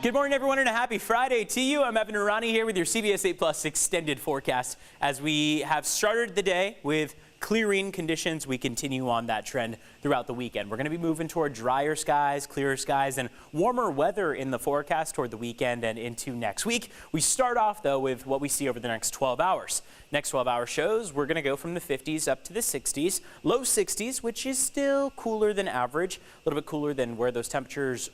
Good morning, everyone, and a happy Friday to you. I'm Evan Irani here with your CBS 8 Plus extended forecast. As we have started the day with clearing conditions, we continue on that trend throughout the weekend. We're going to be moving toward drier skies, clearer skies, and warmer weather in the forecast toward the weekend and into next week. We start off, though, with what we see over the next 12 hours. Next 12-hour shows, we're going to go from the 50s up to the 60s, low 60s, which is still cooler than average, a little bit cooler than where those temperatures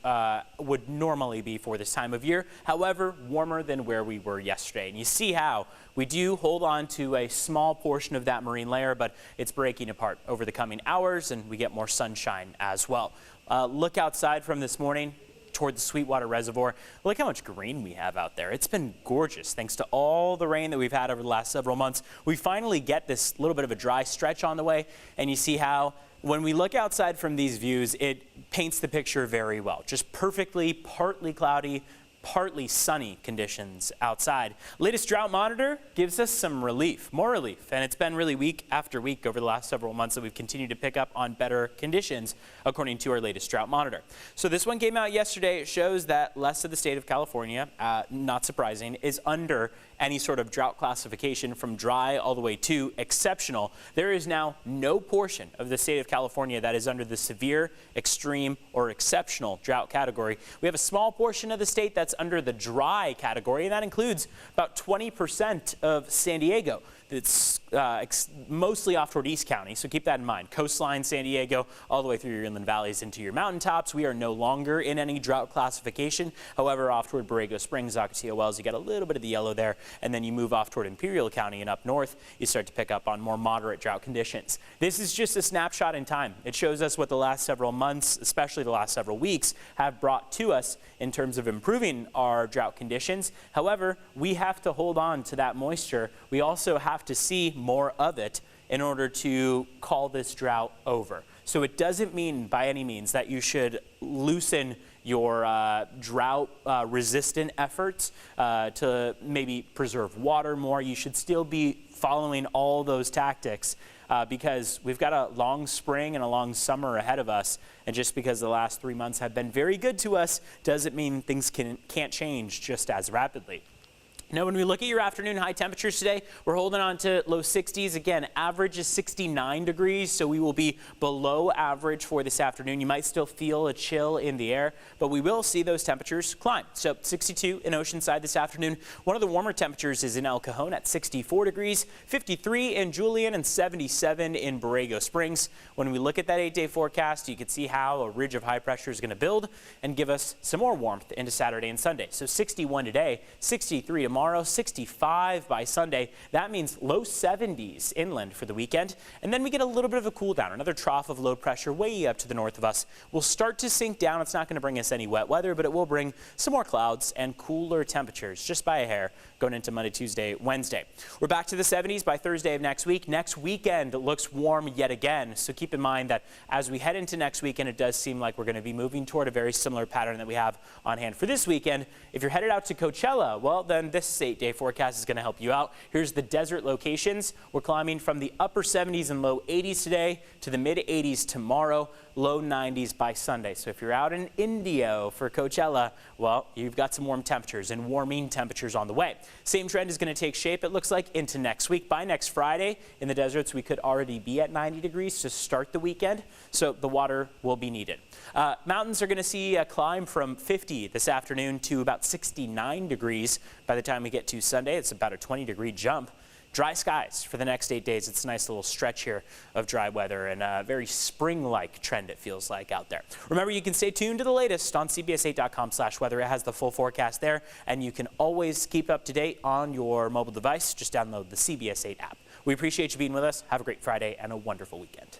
would normally be for this time of year. However, warmer than where we were yesterday. And you see how we do hold on to a small portion of that marine layer, but it's breaking apart over the coming hours, and we get more sunshine as well. Look outside from this morning toward the Sweetwater Reservoir. Look how much green we have out there. It's been gorgeous thanks to all the rain that we've had over the last several months. We finally get this little bit of a dry stretch on the way, and you see how when we look outside from these views, it paints the picture very well. Just perfectly, partly cloudy, partly sunny conditions outside. Latest drought monitor gives us some relief, more relief, and it's been really week after week over the last several months that we've continued to pick up on better conditions according to our latest drought monitor. So this one came out yesterday. It shows that less of the state of California, not surprising, is under any sort of drought classification from dry all the way to exceptional. There is now no portion of the state of California that is under the severe, extreme, or exceptional drought category. We have a small portion of the state that's under the dry category, and that includes about 20% of San Diego. It's mostly off toward East County, so keep that in mind. Coastline, San Diego, all the way through your inland valleys into your mountaintops. We are no longer in any drought classification. However, off toward Borrego Springs, Ocotillo Wells, you get a little bit of the yellow there, and then you move off toward Imperial County and up north, you start to pick up on more moderate drought conditions. This is just a snapshot in time. It shows us what the last several months, especially the last several weeks, have brought to us in terms of improving our drought conditions. However, we have to hold on to that moisture. We also have to see more of it in order to call this drought over. So it doesn't mean by any means that you should loosen your drought resistant efforts to maybe preserve water more. You should still be following all those tactics because we've got a long spring and a long summer ahead of us. And just because the last 3 months have been very good to us doesn't mean things can't change just as rapidly. Now, when we look at your afternoon high temperatures today, we're holding on to low 60s. Again, average is 69 degrees, so we will be below average for this afternoon. You might still feel a chill in the air, but we will see those temperatures climb. So 62 in Oceanside this afternoon. One of the warmer temperatures is in El Cajon at 64 degrees, 53 in Julian, and 77 in Borrego Springs. When we look at that 8-day forecast, you can see how a ridge of high pressure is going to build and give us some more warmth into Saturday and Sunday. So 61 today, 63 tomorrow. 65 by Sunday. That means low 70s inland for the weekend. And then we get a little bit of a cool down, another trough of low pressure way up to the north of us. We'll start to sink down. It's not going to bring us any wet weather, but it will bring some more clouds and cooler temperatures just by a hair going into Monday, Tuesday, Wednesday. We're back to the 70s by Thursday of next week. Next weekend looks warm yet again. So keep in mind that as we head into next weekend, it does seem like we're going to be moving toward a very similar pattern that we have on hand for this weekend. If you're headed out to Coachella, well, then this 8-day forecast is going to help you out. Here's the desert locations. We're climbing from the upper 70s and low 80s today to the mid 80s tomorrow, low 90s by Sunday. So if you're out in Indio for Coachella, well, you've got some warm temperatures and warming temperatures on the way. Same trend is going to take shape, it looks like, into next week. By next Friday in the deserts, we could already be at 90 degrees to start the weekend, so the water will be needed. Mountains are going to see a climb from 50 this afternoon to about 69 degrees by the time we get to Sunday. It's about a 20-degree jump. Dry skies for the next 8 days. It's a nice little stretch here of dry weather and a very spring-like trend it feels like out there. Remember, you can stay tuned to the latest on CBS8.com/weather. It has the full forecast there, and you can always keep up to date on your mobile device. Just download the CBS 8 app. We appreciate you being with us. Have a great Friday and a wonderful weekend.